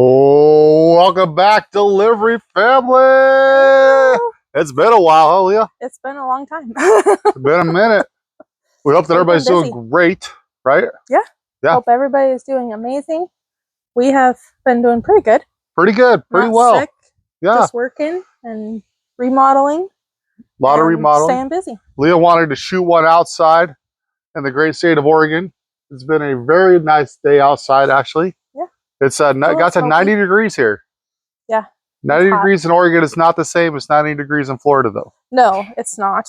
Oh, welcome back, delivery family. Hello. It's been a while, huh, Leah? It's been a long time. It's been a minute. We hope that We've been everybody's busy. doing great, right? Yeah. Yeah. Hope everybody is doing amazing. We have been doing pretty good. Pretty good, pretty Not well. sick, Yeah. just working and remodeling. A lot of remodeling. Staying busy. Leah wanted to shoot one outside in the great state of Oregon. It's been a very nice day outside, actually. Yeah. It's got to 90 degrees here. Yeah. 90 degrees in Oregon is not the same as 90 degrees in Florida, though. No, it's not.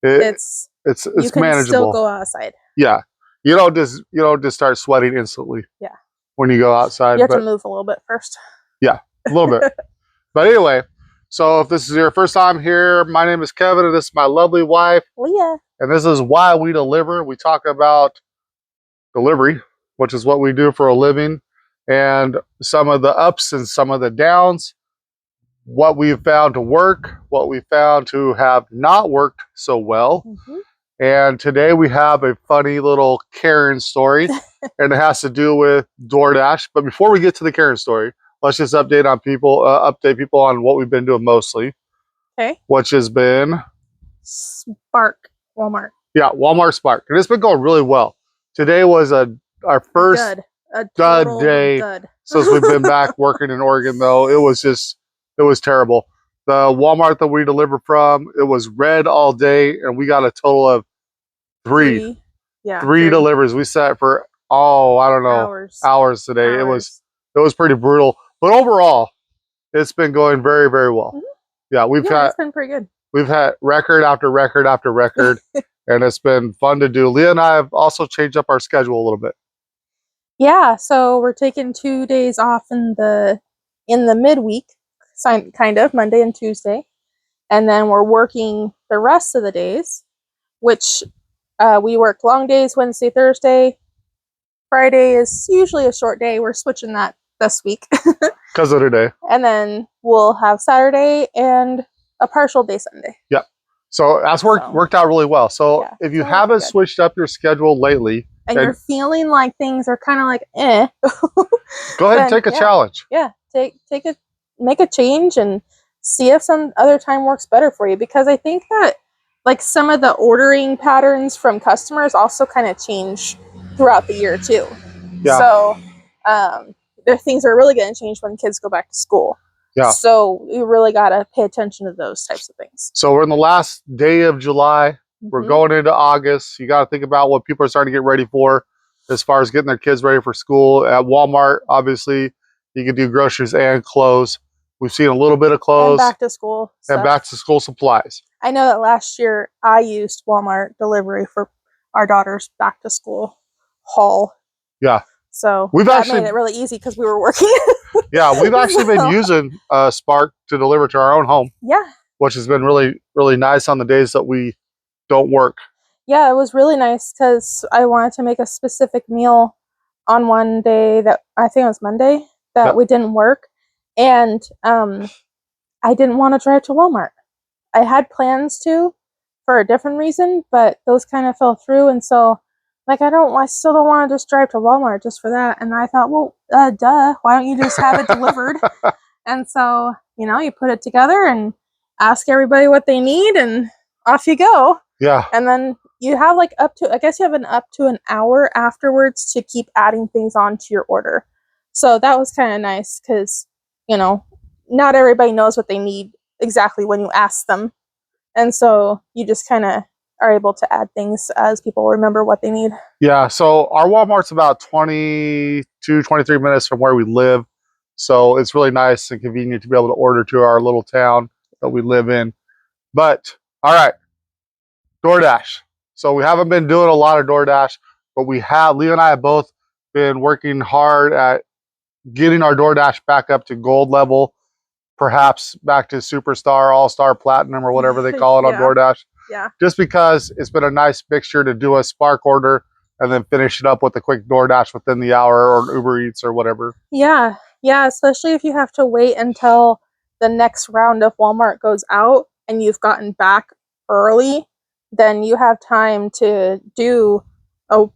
It's you can manageable. Still go outside. Yeah. You don't just start sweating instantly. Yeah. When you go outside. You have to move a little bit first. Yeah, a little bit. But anyway, so if this is your first time here, my name is Kevin and this is my lovely wife, Leah. And this is Why We Deliver. We talk about delivery, which is what we do for a living, and some of the ups and some of the downs, what we've found to work, what we found to have not worked so well. Mm-hmm. And today we have a funny little Karen story, and it has to do with DoorDash. But before we get to the Karen story, let's just update people on what we've been doing mostly. Okay. Which has been Spark Walmart. Yeah, Walmart Spark, and it's been going really well. Today was our first dud day since we've been back working in Oregon. Though it was terrible. The Walmart that we delivered from, it was red all day, and we got a total of three deliveries. We sat for I don't know hours today. It was pretty brutal, but overall, it's been going very, very well. Mm-hmm. Yeah, it's been pretty good. We've had record after record after record, and it's been fun to do. Leah and I have also changed up our schedule a little bit. Yeah, so we're taking 2 days off in the midweek, kind of Monday and Tuesday, and then we're working the rest of the days, which we work long days Wednesday, Thursday. Friday is usually a short day. We're switching that this week because of today, and then we'll have Saturday and a partial day Sunday. Yeah, so that's worked out really well. So yeah, if you haven't switched up your schedule lately, and you're feeling like things are kind of like go ahead and take a challenge. Yeah, make a change and see if some other time works better for you, because I think that like some of the ordering patterns from customers also kind of change throughout the year too. Yeah. So the things are really going to change when kids go back to school. Yeah. So you really got to pay attention to those types of things. So we're in the last day of July. Mm-hmm. We're going into August. You got to think about what people are starting to get ready for as far as getting their kids ready for school. At Walmart, obviously, you can do groceries and clothes. We've seen a little bit of clothes. And back to school stuff. And back to school supplies. I know that last year I used Walmart delivery for our daughter's back to school haul. Yeah. So that made it really easy because we were working. Yeah, we've actually been using Spark to deliver to our own home. Yeah. Which has been really, really nice on the days that we don't work. Yeah, it was really nice because I wanted to make a specific meal on one day that I think it was Monday that we didn't work. And I didn't want to drive to Walmart. I had plans to for a different reason, but those kind of fell through. And so like, I still don't want to just drive to Walmart just for that. And I thought, well, duh, why don't you just have it delivered? And so, you put it together and ask everybody what they need and off you go. Yeah. And then you have like up to an hour afterwards to keep adding things onto your order. So that was kind of nice because, not everybody knows what they need exactly when you ask them. And so you just kind of are able to add things as people remember what they need. Yeah, so our Walmart's about 23 minutes from where we live. So it's really nice and convenient to be able to order to our little town that we live in. But, all right, DoorDash. So we haven't been doing a lot of DoorDash, but Leah and I have both been working hard at getting our DoorDash back up to gold level, perhaps back to Superstar, All-Star, Platinum, or whatever they call it on DoorDash. Yeah. Just because it's been a nice mixture to do a Spark order and then finish it up with a quick DoorDash within the hour or Uber Eats or whatever. Yeah. Yeah. Especially if you have to wait until the next round of Walmart goes out and you've gotten back early, then you have time to do a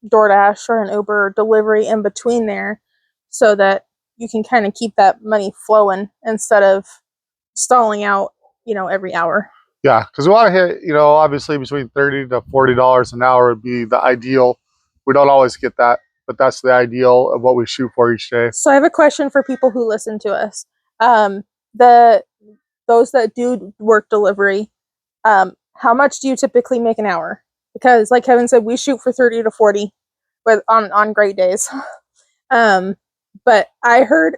DoorDash or an Uber delivery in between there so that you can kind of keep that money flowing instead of stalling out, every hour. Yeah, because we want to hit, obviously between $30 to $40 an hour would be the ideal. We don't always get that, but that's the ideal of what we shoot for each day. So I have a question for people who listen to us. Those that do work delivery, how much do you typically make an hour? Because like Kevin said, we shoot for 30 to 40 on great days. But I heard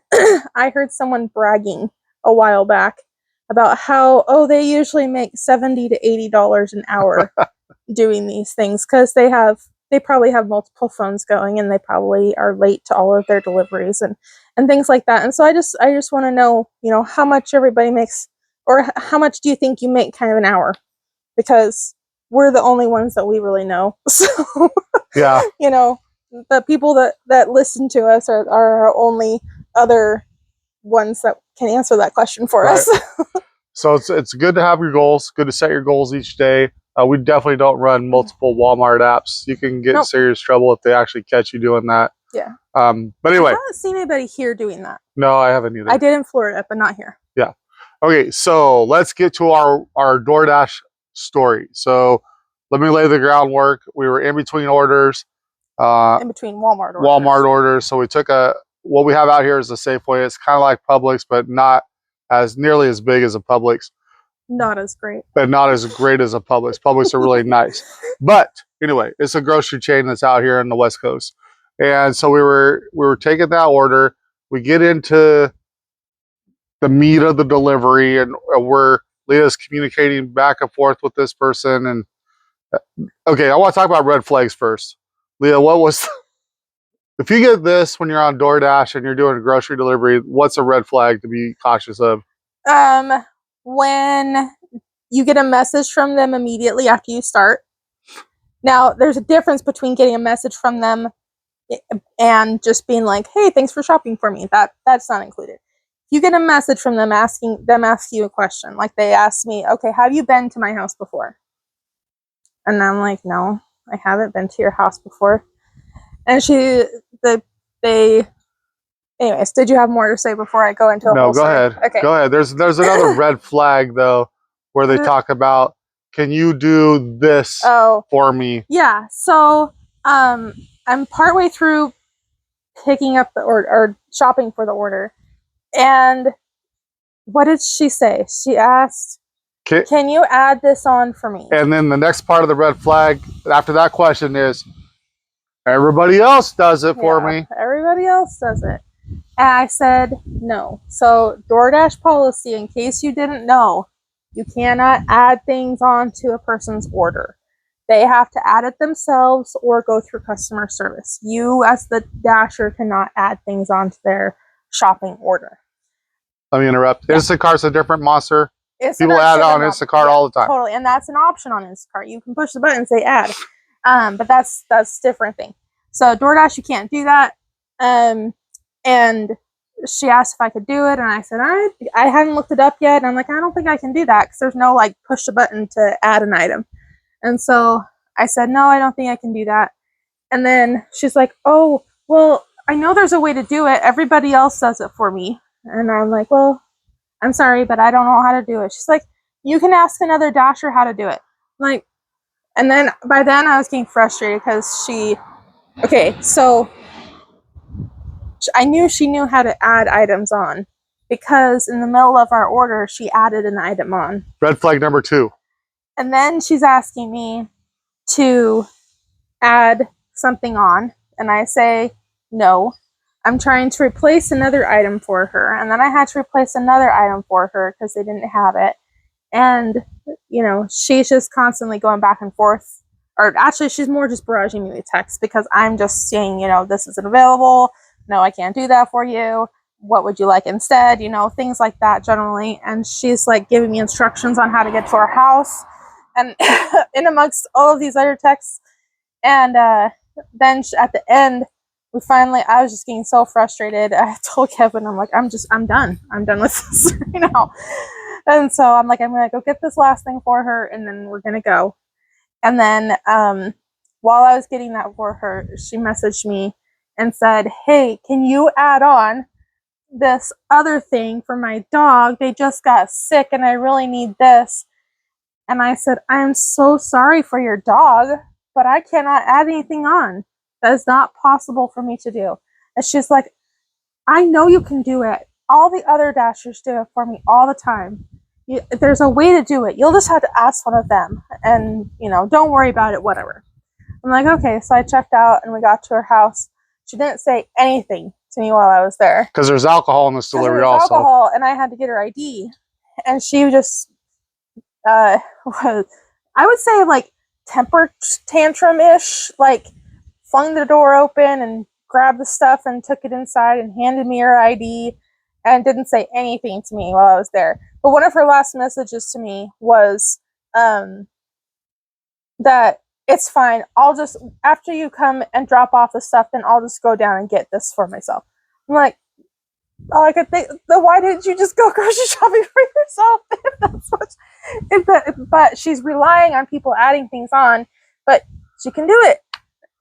I heard someone bragging a while back about how they usually make $70 to $80 an hour doing these things because they probably have multiple phones going and they probably are late to all of their deliveries and things like that. And so I just want to know, how much everybody makes, or how much do you think you make kind of an hour? Because we're the only ones that we really know. So yeah, the people that listen to us are our only other ones that can answer that question for us. So it's good to have your goals, good to set your goals each day. We definitely don't run multiple Walmart apps. You can get in serious trouble if they actually catch you doing that. Yeah. But anyway. I haven't seen anybody here doing that. No, I haven't either. I did in Florida, but not here. Yeah. Okay, so let's get to our DoorDash story. So let me lay the groundwork. We were in between orders. In between Walmart orders. Walmart orders. So we took what we have out here is a Safeway. It's kind of like Publix, but not as nearly as big as a Publix. Not as great. But not as great as a Publix. Publix are really nice. But anyway, it's a grocery chain that's out here on the West Coast. And so we were taking that order. We get into the meat of the delivery, and Leah's communicating back and forth with this person. And okay, I want to talk about red flags first. Leah, if you get this when you're on DoorDash and you're doing a grocery delivery, what's a red flag to be cautious of? When you get a message from them immediately after you start. Now, there's a difference between getting a message from them and just being like, hey, thanks for shopping for me. That's not included. You get a message from them asking you a question. Like they asked me, okay, have you been to my house before? And I'm like, no, I haven't been to your house before. And anyways, did you have more to say before I go into a whole story? Ahead. Okay. Go ahead. There's another red flag though, where they talk about, can you do this for me? Yeah. So I'm partway through picking up or shopping for the order. And what did she say? She asked, can you add this on for me? And then the next part of the red flag after that question is, everybody else does it for me. Everybody else does it. And I said, no. So DoorDash policy, in case you didn't know, you cannot add things onto a person's order. They have to add it themselves or go through customer service. You, as the Dasher, cannot add things onto their shopping order. Let me interrupt. Yeah. Instacart's a different monster. People add on Instacart all the time. Totally, and that's an option on Instacart. You can push the button and say add, but that's a different thing. So DoorDash, you can't do that. And she asked if I could do it, and I said I hadn't looked it up yet. And I'm like, I don't think I can do that because there's no like push the button to add an item. And so I said, no, I don't think I can do that. And then she's like, oh, well, I know there's a way to do it. Everybody else does it for me. And I'm like, well, I'm sorry, but I don't know how to do it. She's like, you can ask another Dasher how to do it. Like, and then by then I was getting frustrated because so I knew she knew how to add items on because in the middle of our order, she added an item on. Red flag number 2. And then she's asking me to add something on. And I say, no, I'm trying to replace another item for her. And then I had to replace another item for her because they didn't have it. And, she's just constantly going back and forth. Or actually, she's more just barraging me with text because I'm just saying, this isn't available. No, I can't do that for you. What would you like instead? Things like that generally. And she's like giving me instructions on how to get to our house. And in amongst all of these other texts. And then at the end, I was just getting so frustrated. I told Kevin, I'm like, I'm done. I'm done with this right now. And so I'm like, I'm going to go get this last thing for her and then we're going to go. And then while I was getting that for her, she messaged me and said, hey, can you add on this other thing for my dog. They just got sick and I really need this. And I said, I am so sorry for your dog, but I cannot add anything on. That is not possible for me to do. And she's like, I know you can do it. All the other dashers do it for me all the time. There's a way to do it. You'll just have to ask one of them. And, don't worry about it, whatever. I'm like, okay. So I checked out and we got to her house. She didn't say anything to me while I was there. Because there's alcohol in this delivery also. Alcohol, and I had to get her ID. And she just, I would say like temper tantrum-ish, like flung the door open and grabbed the stuff and took it inside and handed me her ID and didn't say anything to me while I was there. But one of her last messages to me was that it's fine. I'll just, after you come and drop off the stuff, then I'll just go down and get this for myself. I'm like, all I could think, then why didn't you just go grocery shopping for yourself? But she's relying on people adding things on, but she can do it.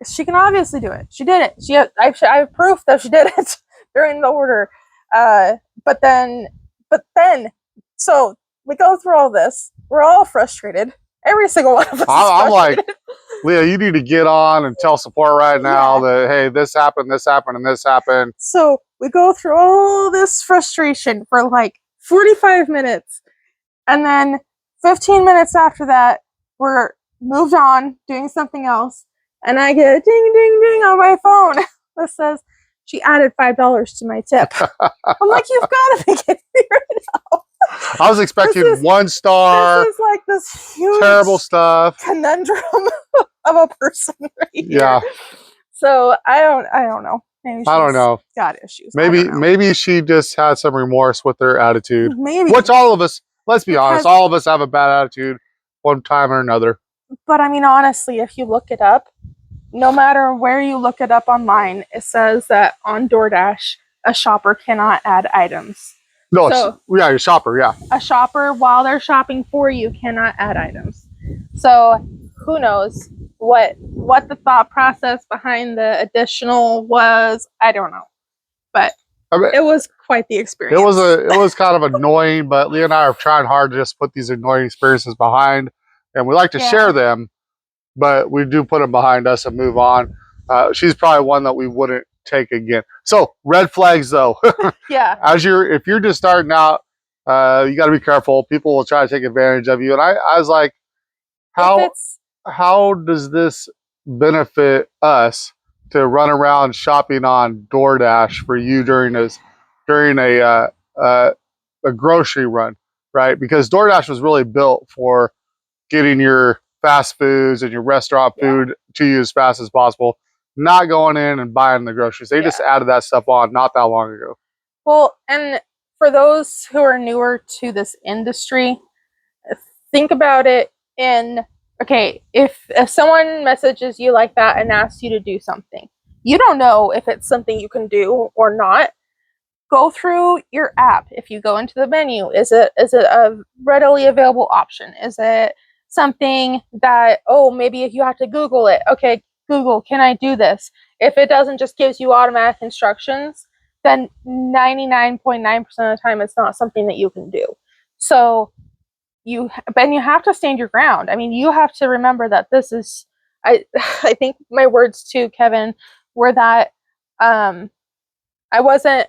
She can obviously do it. She did it. I have proof that she did it during the order. But then, so we go through all this. We're all frustrated. Every single one of us. I'm like, Leah, you need to get on and tell support right now that, hey, this happened, and this happened. So we go through all this frustration for like 45 minutes. And then 15 minutes after that, we're moved on, doing something else. And I get a ding, ding, ding on my phone that says, she added $5 to my tip. I'm like, you've got to be kidding me right now. I was expecting 1 star. This is like this huge terrible stuff conundrum of a person right here. Yeah. So I don't know. Maybe I don't know. Got issues. Maybe she just had some remorse with her attitude. Maybe. Which all of us, let's be honest, all of us have a bad attitude one time or another. But I mean, honestly, if you look it up, no matter where you look it up online, it says that on DoorDash, a shopper cannot add items. No, yeah, your shopper, yeah. A shopper, while they're shopping for you, cannot add items. So who knows what the thought process behind the additional was? I don't know, but it was quite the experience. It was kind of annoying, but Leah and I are trying hard to just put these annoying experiences behind, and we like to share them, but we do put them behind us and move on. She's probably one that we wouldn't take again. So red flags though. Yeah. If you're just starting out, you got to be careful. People will try to take advantage of you. And I was like, how does this benefit us to run around shopping on DoorDash for you during a grocery run, right? Because DoorDash was really built for getting your fast foods and your restaurant food to you as fast as possible. Not going in and buying the groceries. They just added that stuff on not that long ago. Well, and for those who are newer to this industry, think about it okay, if someone messages you like that and asks you to do something, you don't know if it's something you can do or not. Go through your app. If you go into the menu, is it a readily available option? Is it something that, maybe if you have to Google it, okay, Google, can I do this? If it doesn't just gives you automatic instructions, then 99.9% of the time it's not something that you can do. So you have to stand your ground. I mean, you have to remember that this is, I think my words to Kevin were that I wasn't,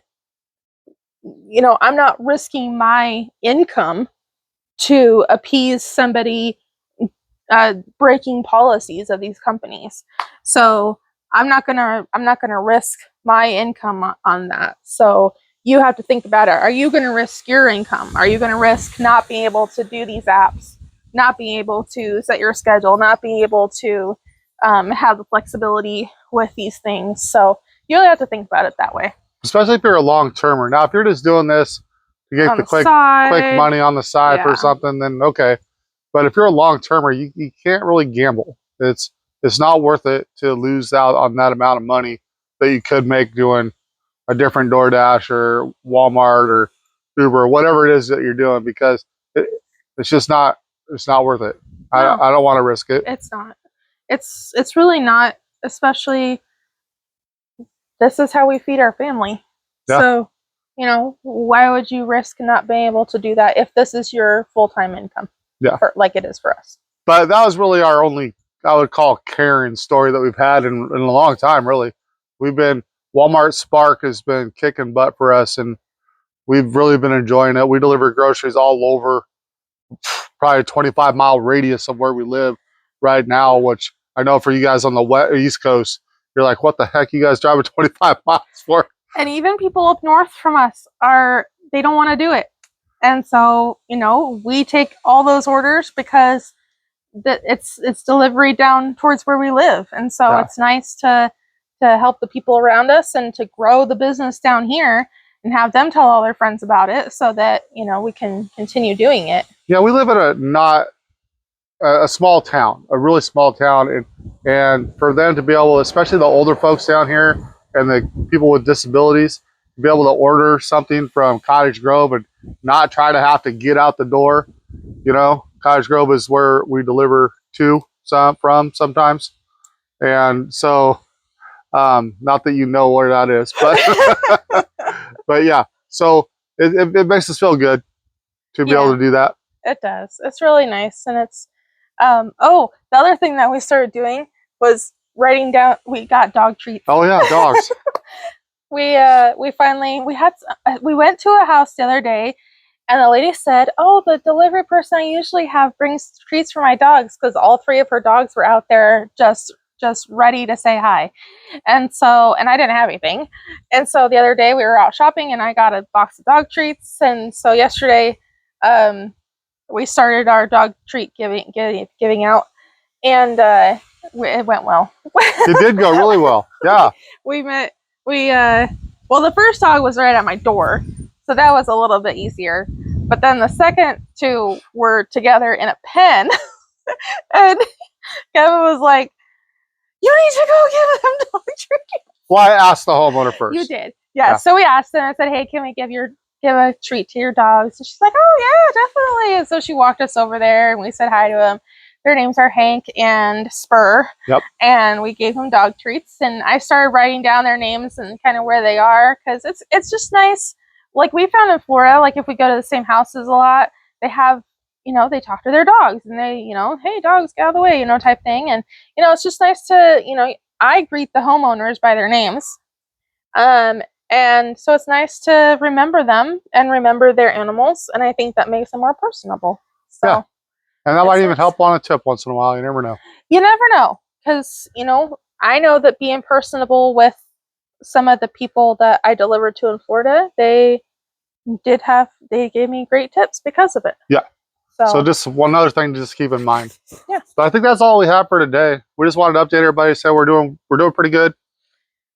I'm not risking my income to appease somebody breaking policies of these companies. So I'm not gonna risk my income on that. So you have to think about it. Are you gonna risk your income? Are you gonna risk not being able to do these apps, not being able to set your schedule, not being able to have the flexibility with these things? So you really have to think about it that way. Especially if you're a long-termer. Now, if you're just doing this to get the quick money on the side for something, then okay. But if you're a long-termer, you can't really gamble. It's not worth it to lose out on that amount of money that you could make doing a different DoorDash or Walmart or Uber or whatever it is that you're doing, because it's just not worth it. No, I don't want to risk it. It's not. It's really not, especially this is how we feed our family. Yeah. So, you know, why would you risk not being able to do that if this is your full-time income? Yeah. Like it is for us. But that was really our only, I would call, Karen story that we've had in a long time, really. Walmart Spark has been kicking butt for us, and we've really been enjoying it. We deliver groceries all over, probably a 25-mile radius of where we live right now, which I know for you guys on the East Coast, you're like, what the heck you guys driving 25 miles for? And even people up north from us they don't want to do it. And so, you know, we take all those orders because it's delivery down towards where we live. And so it's nice to help the people around us and to grow the business down here and have them tell all their friends about it so that, you know, we can continue doing it. Yeah, we live in a small town, a really small town. And for them to be able, especially the older folks down here and the people with disabilities, to be able to order something from Cottage Grove and not try to have to get out the door. You know, Cottage Grove is where we deliver from sometimes. And so, not that you know where that is, but but yeah, so it makes us feel good to be able to do that. It does. It's really nice. And it's the other thing that we started doing was writing down. We got dog treats. Oh yeah, dogs. we went to a house the other day, and the lady said, oh, the delivery person I usually have brings treats for my dogs, because all 3 of her dogs were out there just ready to say hi. And I didn't have anything. And so the other day we were out shopping and I got a box of dog treats. And so yesterday we started our dog treat giving out, and it went well. It did go really well. Yeah. Well, the first dog was right at my door, so that was a little bit easier. But then the second 2 were together in a pen, and Kevin was like, you need to go give them dog treats. Well, I asked the homeowner first. You did. Yeah. So we asked them. I said, hey, can we give a treat to your dogs? And she's like, oh yeah, definitely. And so she walked us over there and we said hi to them. Their names are Hank and Spur. Yep. And we gave them dog treats, and I started writing down their names and kind of where they are, because it's just nice. Like we found in Florida, like if we go to the same houses a lot, they have, you know, they talk to their dogs and they, you know, hey dogs, get out of the way, you know, type thing. And, you know, it's just nice to, you know, I greet the homeowners by their names. And so it's nice to remember them and remember their animals. And I think that makes them more personable. So, yeah. And that might even help on a tip once in a while. You never know. You never know. Because, you know, I know that being personable with some of the people that I delivered to in Florida, they gave me great tips because of it. Yeah. So just one other thing to just keep in mind. Yeah. But I think that's all we have for today. We just wanted to update everybody, say we're doing pretty good.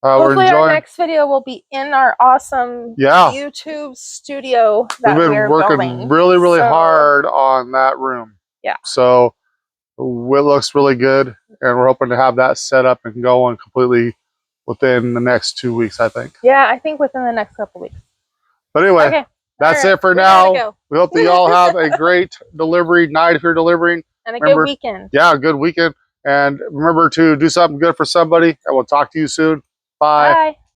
Hopefully our next video will be in our awesome YouTube studio that we've been working really, really hard on that room. Yeah. So it looks really good, and we're hoping to have that set up and going completely within the next 2 weeks, I think. Yeah, I think within the next couple weeks. But anyway, that's it for now. We hope that you all have a great delivery night if you're delivering. And good weekend. Yeah, a good weekend. And remember to do something good for somebody, and we'll talk to you soon. Bye. Bye.